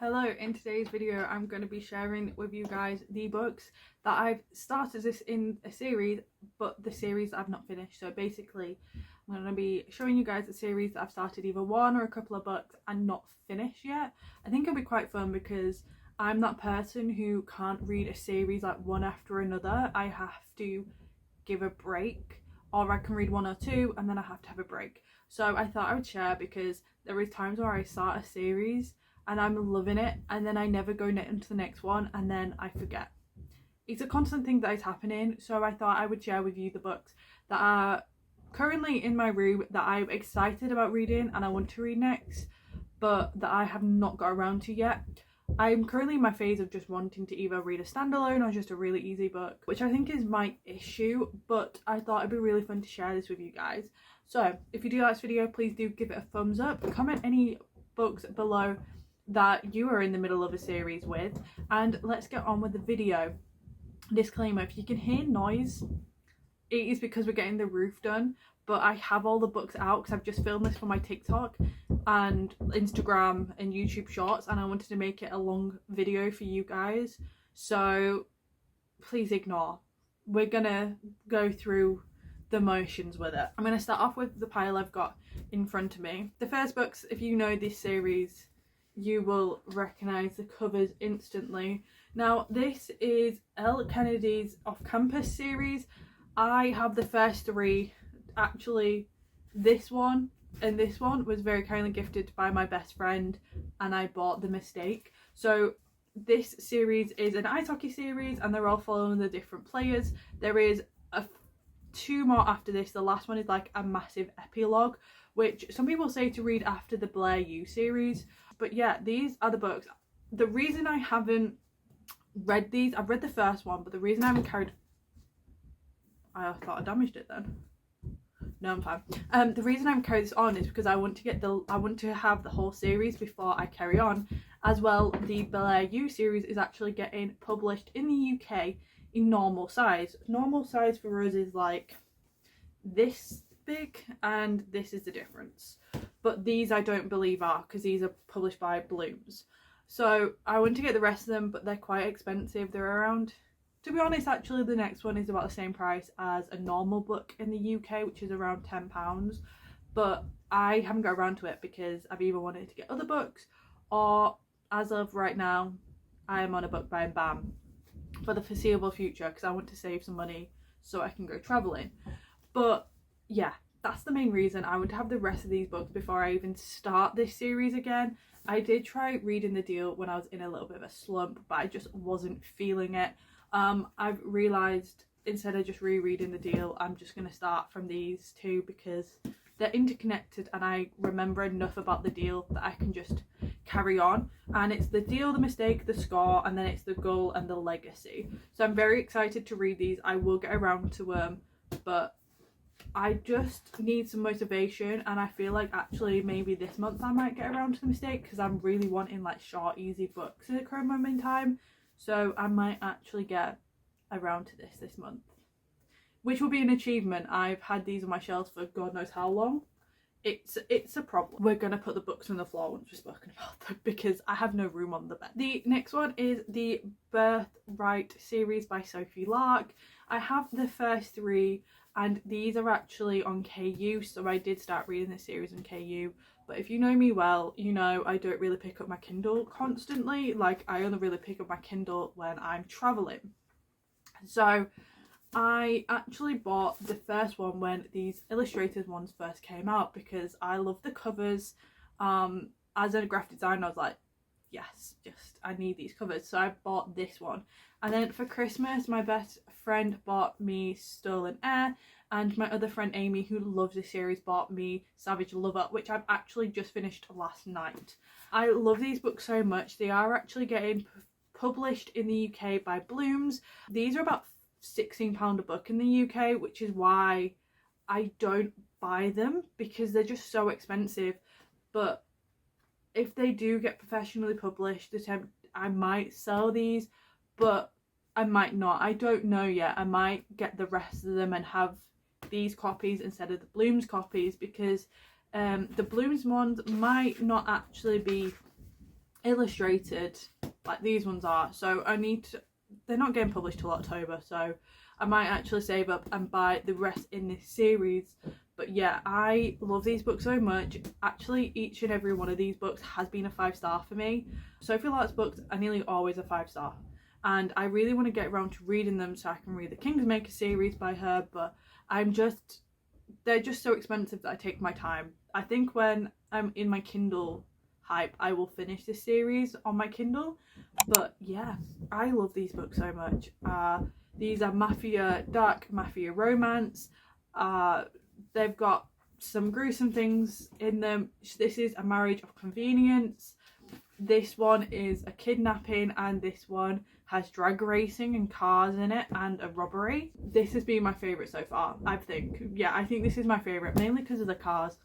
Hello, in today's video I'm going to be sharing with you guys the books that I've started this in a series, but the series I've not finished. So basically I'm going to be showing you guys a series that I've started either one or a couple of books and not finished yet. I think it'll be quite fun because I'm that person who can't read a series like one after another. I have to give a break, or I can read one or two and then I have to have a break. So I thought I would share because there is times where I start a series and I'm loving it and then I never go into the next one and then I forget. It's a constant thing that is happening, so I thought I would share with you the books that are currently in my room that I'm excited about reading and I want to read next, but that I have not got around to yet. I'm currently in my phase of just wanting to either read a standalone or just a really easy book, which I think is my issue, but I thought it'd be really fun to share this with you guys. So if you do like this video, please do give it a thumbs up, comment any books below that you are in the middle of a series with, and let's get on with the video. Disclaimer: if you can hear noise, it is because we're getting the roof done, but I have all the books out because I've just filmed this for my TikTok and Instagram and YouTube shorts, and I wanted to make it a long video for you guys, so please ignore. We're gonna go through the motions with it. I'm gonna start off with the pile I've got in front of me. The first books, if you know this series, you will recognise the covers instantly. Now this is L. Kennedy's Off Campus series. I have the first three. Actually, this one and this one was very kindly gifted by my best friend and I bought The Mistake. So this series is an ice hockey series and they're all following the different players. There is two more after this. The last one is like a massive epilogue, which some people say to read after the Blair U series. But yeah, these are the books. The reason I haven't read these, I've read the first one, but the reason I haven't carried... I thought I damaged it then. No, I'm fine. The reason I haven't carried this on is because I want to have the whole series before I carry on. As well, the Blair U series is actually getting published in the UK in normal size. Normal size for us is like this big, and this is the difference. But these I don't believe are, because these are published by Blooms. So I want to get the rest of them, but they're quite expensive. They're around, to be honest, actually the next one is about the same price as a normal book in the UK, which is around £10. But I haven't got around to it because I've either wanted to get other books, or as of right now I am on a book buying ban for the foreseeable future because I want to save some money so I can go travelling. But yeah, that's the main reason. I want to have the rest of these books before I even start this series again. I did try reading The Deal when I was in a little bit of a slump, but I just wasn't feeling it. I've realised instead of just rereading The Deal, I'm just going to start from these two because they're interconnected and I remember enough about The Deal that I can just carry on. And it's The Deal, The Mistake, The Score, and then it's The Goal and The Legacy. So I'm very excited to read these. I will get around to them, but I just need some motivation, and I feel like actually maybe this month I might get around to The Mistake because I'm really wanting like short easy books at the current moment in time. So I might actually get around to this month, which will be an achievement. I've had these on my shelves for God knows how long. It's a problem. We're gonna put the books on the floor once we've spoken about them because I have no room on the bed. The next one is the Birthright series by Sophie Lark. I have the first three and these are actually on KU, so I did start reading this series on KU. But if you know me well, you know I don't really pick up my Kindle constantly. Like, I only really pick up my Kindle when I'm travelling. So I actually bought the first one when these illustrated ones first came out because I love the covers. As a graphic designer, I was like, yes, I need these covers. So I bought this one. And then for Christmas, my best friend bought me Stolen Air, and my other friend Amy, who loves this series, bought me Savage Lover, which I've actually just finished last night. I love these books so much. They are actually getting published in the UK by Blooms. These are about £16 a book in the UK, which is why I don't buy them because they're just so expensive. But if they do get professionally published, I might sell these, but I might not. I don't know yet. I might get the rest of them and have these copies instead of the Blooms copies because the Blooms ones might not actually be illustrated like these ones are, so they're not getting published till October, so I might actually save up and buy the rest in this series. But yeah, I love these books so much. Actually, each and every one of these books has been a 5-star for me. Sophie Lark's books are nearly always a 5-star, and I really want to get around to reading them so I can read the Kingsmaker series by her, but they're just so expensive that I take my time. I think when I'm in my Kindle hype, I will finish this series on my Kindle. But yeah, I love these books so much. These are dark mafia romance. They've got some gruesome things in them. This is a marriage of convenience. This one is a kidnapping, and this one has drag racing and cars in it and a robbery. This has been my favourite so far, I think. Yeah, I think this is my favourite, mainly because of the cars.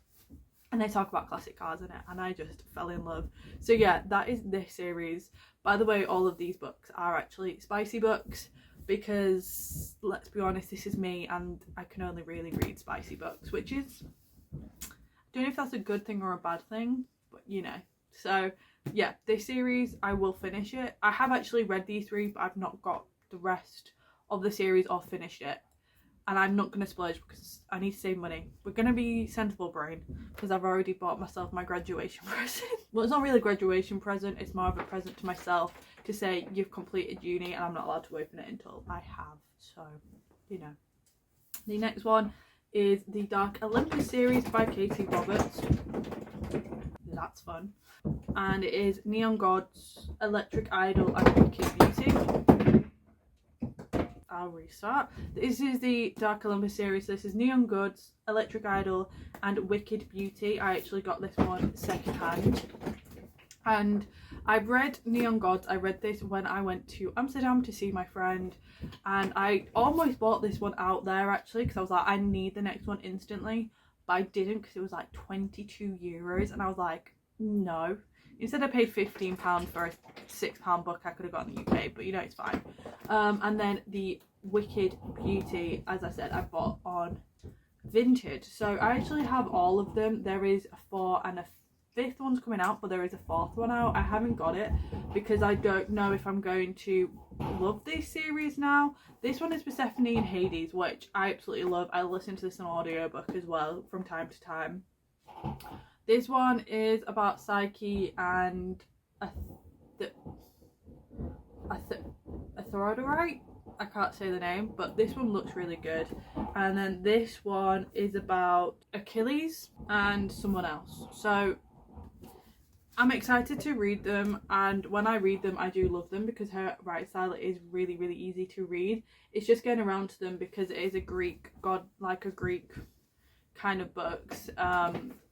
And they talk about classic cars in it, and I just fell in love. So yeah, that is this series. By the way, all of these books are actually spicy books, because let's be honest, this is me and I can only really read spicy books, which is, I don't know if that's a good thing or a bad thing, but you know. So yeah, this series, I will finish it. I have actually read these 3, but I've not got the rest of the series or finished it. And I'm not going to splurge because I need to save money. We're going to be sensible brain, because I've already bought myself my graduation present. Well, it's not really a graduation present, it's more of a present to myself to say you've completed uni, and I'm not allowed to open it until I have. So, you know. The next one is the Dark Olympus series by Katie Roberts. That's fun. And it is Neon Gods, Electric Idol and Wicked Beauty. I'll restart. This is the Dark Olympus series. This is Neon Gods, Electric Idol and Wicked Beauty. I actually got this one second hand, and I've read Neon Gods. I read this when I went to Amsterdam to see my friend, and I almost bought this one out there actually, because I was like, I need the next one instantly, but I didn't, because it was like €22, and I was like, no. Instead I paid £15 for a £6 book I could have got in the UK, but you know, it's fine. And then the Wicked Beauty, as I said, I bought on Vinted. So I actually have all of them. There is a 4th and a 5th one's coming out, but there is a 4th one out. I haven't got it because I don't know if I'm going to love this series now. This one is Persephone and Hades, which I absolutely love. I listen to this on audiobook as well from time to time. This one is about Psyche and Aphrodite. I can't say the name, but this one looks really good. And then this one is about Achilles and someone else. So I'm excited to read them, and when I read them I do love them because her writing style is really, really easy to read. It's just getting around to them because it is a Greek god, like a Greek kind of books.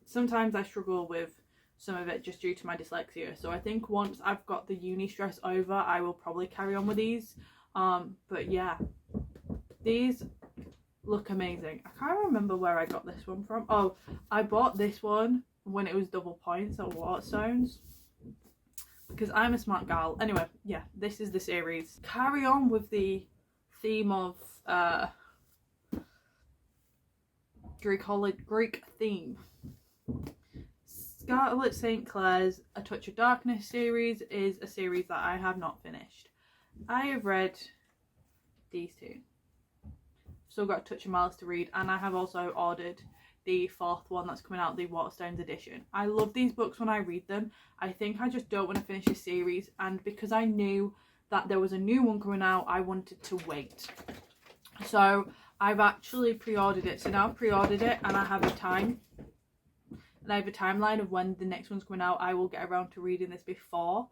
Sometimes I struggle with some of it just due to my dyslexia, so I think once I've got the uni stress over I will probably carry on with these. But yeah, these look amazing. I can't remember where I got this one from. Oh, I bought this one when it was double points at Waterstones because I'm a smart gal. Anyway, yeah, this is the series. Carry on with the theme of Greek theme. Scarlet St. Clair's A Touch of Darkness series is a series that I have not finished. I have read these two. Still got A Touch of Malice to read, and I have also ordered the 4th one that's coming out, the Waterstones edition. I love these books when I read them. I think I just don't want to finish this series, and because I knew that there was a new one coming out, I wanted to wait. So I've actually pre-ordered it. So now I've pre-ordered it and I have a time. And I have a timeline of when the next one's coming out. I will get around to reading this before,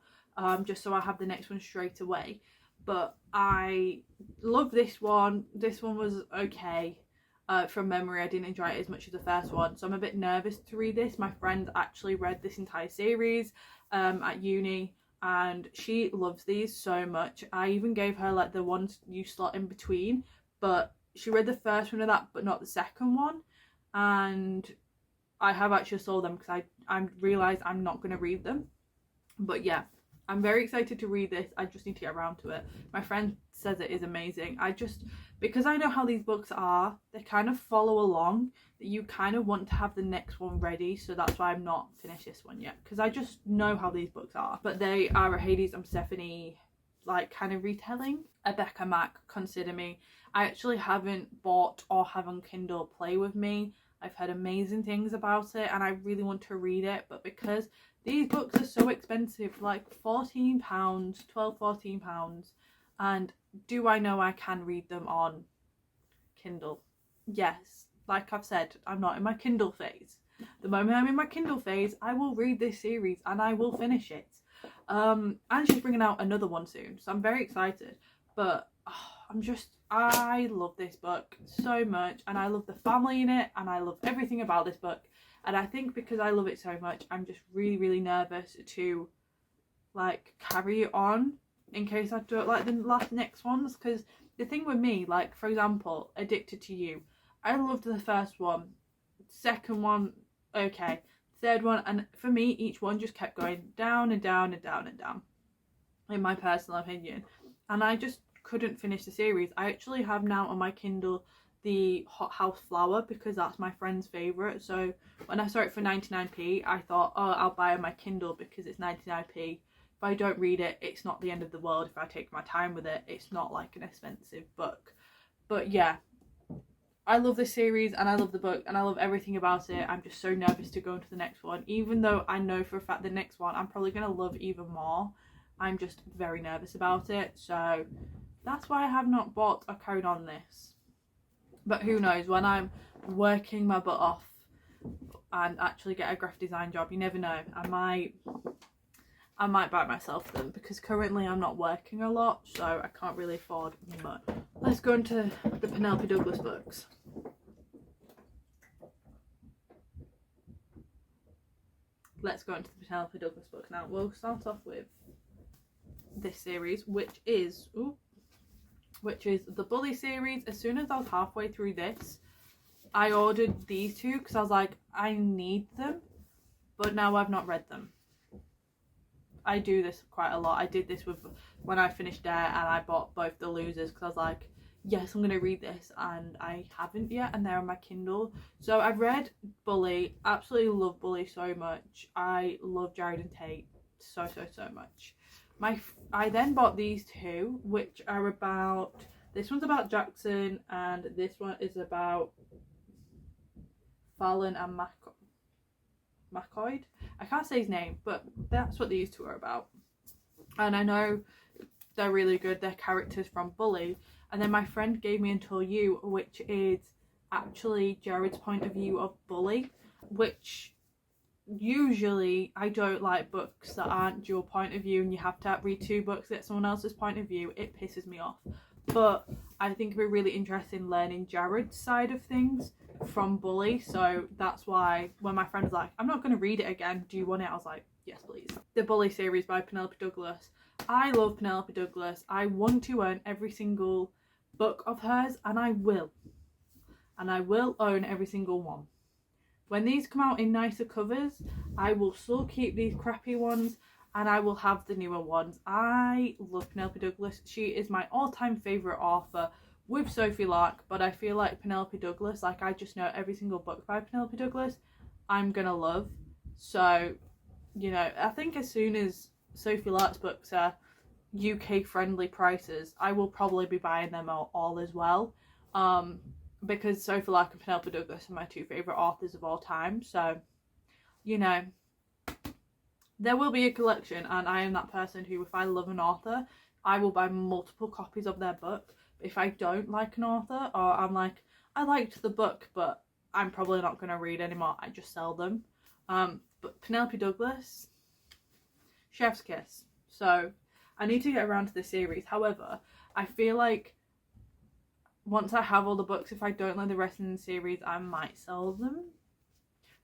just so I have the next one straight away. But I love this one. This one was okay. From memory, I didn't enjoy it as much as the first one, so I'm a bit nervous to read this. My friend actually read this entire series at uni, and she loves these so much. I even gave her like the ones you slot in between, but she read the first one of that but not the second one, and I have actually sold them because I realised I'm not going to read them. But yeah, I'm very excited to read this. I just need to get around to it. My friend says it is amazing. Because I know how these books are, they kind of follow along, that you kind of want to have the next one ready. So that's why I'm not finished this one yet, because I just know how these books are. But they are a Hades and Stephanie like kind of retelling. A Becca Mac, Consider Me. I actually haven't bought or have on Kindle Play With Me. I've heard amazing things about it and I really want to read it, but because these books are so expensive, like £14, £12–14, and do I know I can read them on Kindle? Yes, like I've said, I'm not in my Kindle phase. The moment I'm in my Kindle phase, I will read this series and I will finish it. And she's bringing out another one soon, so I'm very excited. But I love this book so much, and I love the family in it, and I love everything about this book. And I think because I love it so much, I'm just really, really nervous to like carry it on in case I don't like the next ones. Because the thing with me, like for example, Addicted to You, I loved the first one, second one okay, third one, and for me each one just kept going down and down and down and down, in my personal opinion, and I just couldn't finish the series. I actually have now on my Kindle the Hot House Flower because that's my friend's favourite. So when I saw it for 99p, I thought, oh, I'll buy it on my Kindle because it's 99p. If I don't read it, it's not the end of the world. If I take my time with it, it's not like an expensive book. But yeah, I love this series and I love the book and I love everything about it. I'm just so nervous to go into the next one, even though I know for a fact the next one I'm probably going to love even more. I'm just very nervous about it, so that's why I have not bought or carried on this. But who knows, when I'm working my butt off and actually get a graphic design job, you never know, I might buy myself them, because currently I'm not working a lot, so I can't really afford much. Let's go into the Penelope Douglas books. Let's go into the Penelope Douglas book now. We'll start off with this series, which is the Bully series. As soon as I was halfway through this, I ordered these two because I was like, I need them, but now I've not read them. I do this quite a lot. I did this with when I finished Dare, and I bought both The Losers because I was like, yes, I'm going to read this, and I haven't yet, and they're on my Kindle. So I've read Bully, absolutely love Bully so much. I love Jared and Tate so much. I then bought these two, which are about, this one's about Jackson and this one is about Fallon and McCoy. I can't say his name, but that's what these two are about. And I know they're really good. They're characters from Bully. And then my friend gave me Until You, which is actually Jared's point of view of Bully, which usually I don't like books that aren't your point of view and you have to read two books that someone else's point of view. It pisses me off. But I think it'd be really interesting learning Jared's side of things from Bully. So that's why when my friend was like, I'm not going to read it again, do you want it? I was like, yes please. The Bully series by Penelope Douglas. I love Penelope Douglas. I want to own every single book of hers, and I will. And I will own every single one. When these come out in nicer covers, I will still keep these crappy ones and I will have the newer ones. I love Penelope Douglas. She is my all-time favourite author with Sophie Lark, but I feel like Penelope Douglas, like I just know every single book by Penelope Douglas I'm gonna love. So, you know, I think as soon as Sophie Lark's books are UK friendly prices, I will probably be buying them all as well. Because Sophie Lark and Penelope Douglas are my two favourite authors of all time. So, you know, there will be a collection, and I am that person who, if I love an author, I will buy multiple copies of their book. But if I don't like an author, or I'm like, I liked the book, but I'm probably not going to read anymore, I just sell them. But Penelope Douglas, chef's kiss. So, I need to get around to this series. However, I feel like once I have all the books, if I don't like the rest of the series, I might sell them.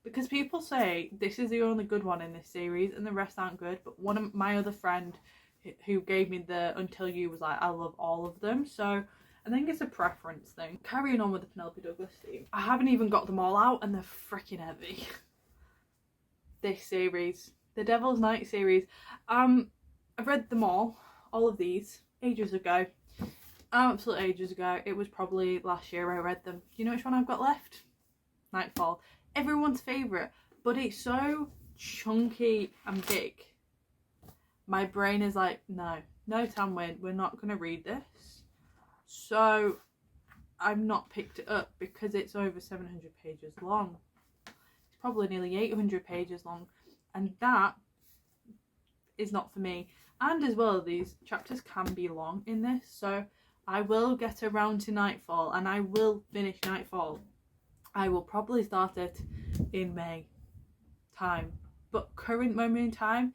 Because people say this is the only good one in this series and the rest aren't good. But one of my other friend who gave me the Until You was like, I love all of them. So I think it's a preference thing. Carrying on with the Penelope Douglas theme. I haven't even got them all out and they're freaking heavy. This series. The Devil's Night series. I've read them all of these, ages ago. Absolute ages ago. It was probably last year I read them. You know which one I've got left? Nightfall. Everyone's favourite, but it's so chunky and big. My brain is like, no Tanwen, we're not going to read this. So I've not picked it up because it's over 700 pages long. It's probably nearly 800 pages long, and that is not for me. And as well, these chapters can be long in this, so I will get around to Nightfall and I will finish Nightfall. I will probably start it in May time, but current moment in time,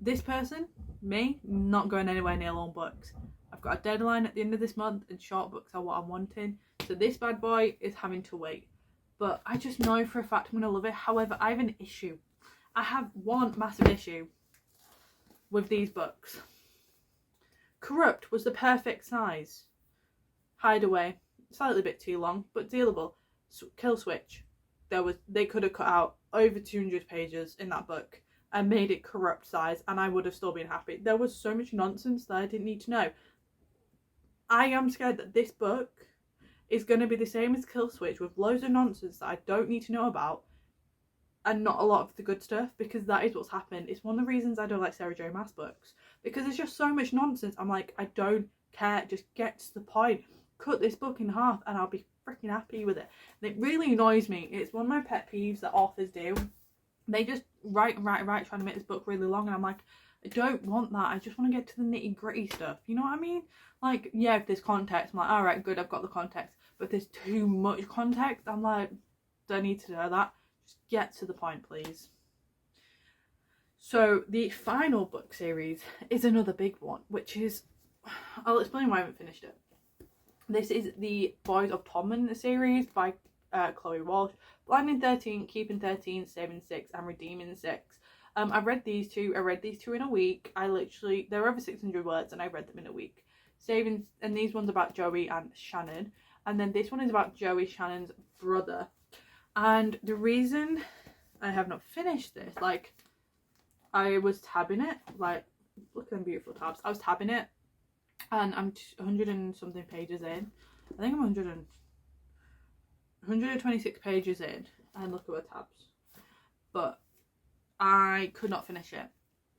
this person, me, not going anywhere near long books. I've got a deadline at the end of this month and short books are what I'm wanting, so this bad boy is having to wait. But I just know for a fact I'm going to love it. However, I have an issue. I have one massive issue with these books. Corrupt was the perfect size. Hideaway, slightly a bit too long, but dealable. Kill Switch, they could have cut out over 200 pages in that book and made it Corrupt size, and I would have still been happy. There was so much nonsense that I didn't need to know. I am scared that this book is going to be the same as Kill Switch, with loads of nonsense that I don't need to know about and not a lot of the good stuff, because that is what's happened. It's one of the reasons I don't like Sarah J Maas books, because there's just so much nonsense. I'm like, I don't care, just get to the point. Cut this book in half and I'll be freaking happy with it. And it really annoys me. It's one of my pet peeves that authors do. They just write trying to make this book really long, and I'm like, I don't want that. I just want to get to the nitty gritty stuff, you know what I mean? Like, yeah, if there's context, I'm like, alright, good, I've got the context. But if there's too much context, I'm like, don't need to know that. Just get to the point, please. So the final book series is another big one, which is, I'll explain why I haven't finished it. This is the Boys of Tommen series by Chloe Walsh. Blinding 13, Keeping 13, Saving 6 and Redeeming 6. I've read these two. I read these two in a week. They're over 600 words and I read them in a week. And these ones about Joey and Shannon. And then this one is about Joey, Shannon's brother. And the reason I have not finished this, like, I was tabbing it, like, look at them beautiful tabs. I was tabbing it and I'm 100 and something pages in. I think I'm 126 pages in, and look at my tabs. But I could not finish it.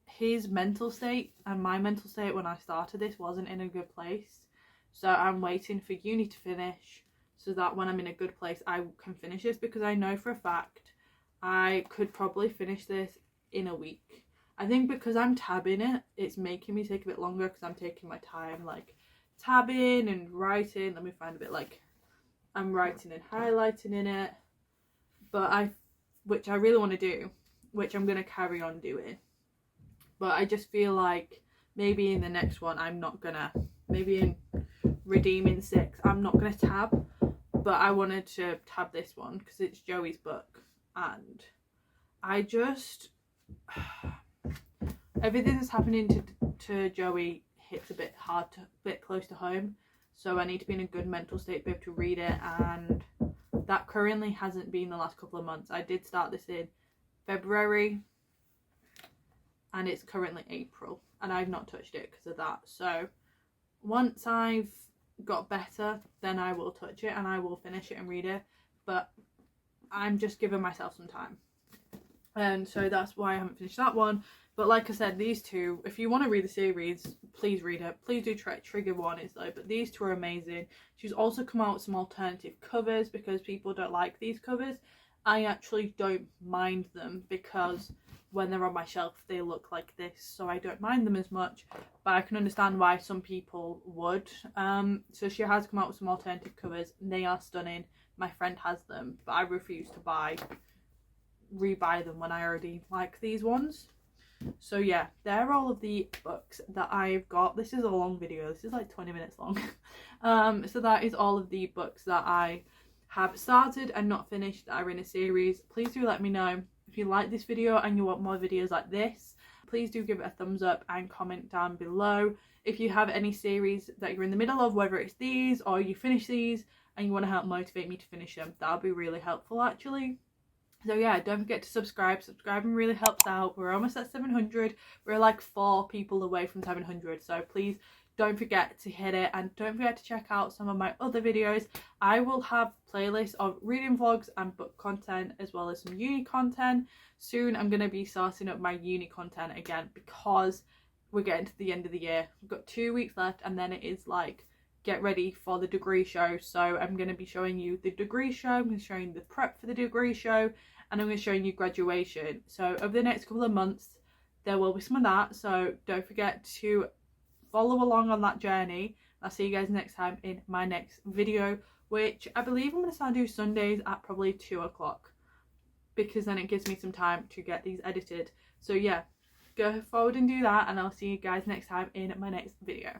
His mental state and my mental state when I started this wasn't in a good place. So I'm waiting for uni to finish so that when I'm in a good place I can finish this, because I know for a fact I could probably finish this in a week. I think because I'm tabbing it, it's making me take a bit longer because I'm taking my time, like, tabbing and writing. Let me find a bit, like, I'm writing and highlighting in it. But which I really want to do, which I'm going to carry on doing. But I just feel like maybe in the next one I'm not going to, maybe in Redeeming 6, I'm not going to tab. But I wanted to tab this one because it's Joey's book. And I just... everything that's happening to Joey hits a bit close to home, so I need to be in a good mental state to be able to read it, and that currently hasn't been the last couple of months. I did start this in February and it's currently April and I've not touched it because of that. So once I've got better, then I will touch it and I will finish it and read it, but I'm just giving myself some time, and so that's why I haven't finished that one. But like I said, these two, if you want to read the series, please read it. Please do try Trigger One is though, but these two are amazing. She's also come out with some alternative covers because people don't like these covers. I actually don't mind them because when they're on my shelf they look like this, so I don't mind them as much, but I can understand why some people would. So she has come out with some alternative covers and they are stunning. My friend has them, but I refuse to rebuy them when I already like these ones. So yeah, they're all of the books that I've got. This is a long video, this is like 20 minutes long. So that is all of the books that I have started and not finished that are in a series. Please do let me know if you like this video and you want more videos like this. Please do give it a thumbs up and comment down below if you have any series that you're in the middle of, whether it's these or you finish these and you want to help motivate me to finish them. That would be really helpful actually. So yeah, don't forget to subscribe. Subscribing really helps out. We're almost at 700. We're like 4 people away from 700. So please don't forget to hit it, and don't forget to check out some of my other videos. I will have playlists of reading vlogs and book content, as well as some uni content. Soon I'm going to be starting up my uni content again, because we're getting to the end of the year. We've got 2 weeks left, and then it is like get ready for the degree show. So I'm going to be showing you the degree show, I'm going to show you the prep for the degree show, and I'm going to show you graduation. So over the next couple of months there will be some of that, so don't forget to follow along on that journey. I'll see you guys next time in my next video, which I believe I'm going to start doing Sundays at probably 2 o'clock, because then it gives me some time to get these edited. So yeah, go forward and do that, and I'll see you guys next time in my next video.